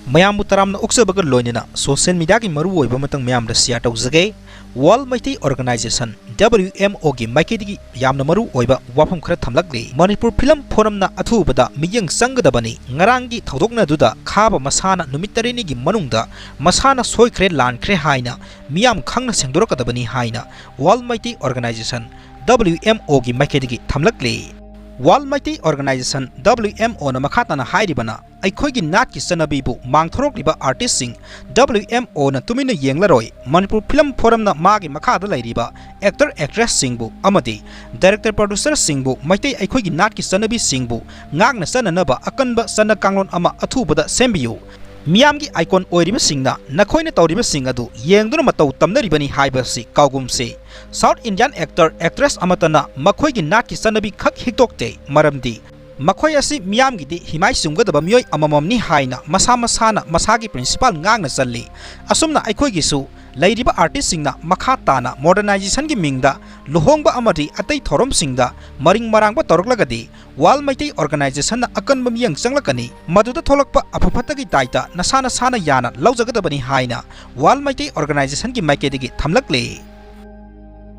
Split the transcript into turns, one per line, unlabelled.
Mayam Taram Oxabaga Loinina, social media Maru, Bamatang Miyamda Seattle Zagay, Wall Meitei Organization, WMO Gi Mackleod Yamna Maru Oiba, Wapam Kratamlagli, Manipur Film Forum na Atubada, Miyang Sengdorakadabni, Ngarangi Todokna Duda, Kaba Masana, Numitarini Gi Manungda, Masana Soy Kre Lan Kre Haina, Miyam Kangna Sengdorakadabni Haina, Wall Meitei Organization, WMO Gi Mackleod Tamlagli. Wall Meitei Organization WMO na makhatana hairibana aikoigi nat ki sanabibu mangthorokliba artist sing WMO na tumina yenglaroi Manipur Film Forum na magi makhada lairiba actor actress singbu amadi director producer singbu Meitei aikoigi nat ki sanabi singbu ngakna sananaba akanba sana kanglon ama athubada sembiyu Miyamgi icon oiriba singna nakhoina tawriba sing adu yengduna matau tamnaribani haibasi kaugumse South Indian actor actress amatana makhoigi natki sanabi khak hikdokte maramdi makhoi asi miyamgi di himai sumgadaba miyoi amamamni haina masa masana masagi principal ngangna challi asumna aikhoigi su lairiba artist singna makha tana modernization gi mingda luhongba amadi atai thorom singda maring marangba toroklagadi Wall Meitei Organization na akanba miyang changlakani maduda tholakpa apaphatagi taita nasana sana yana lawjagadabani haina Wall Meitei Organization gi Mackleod gi thamlakle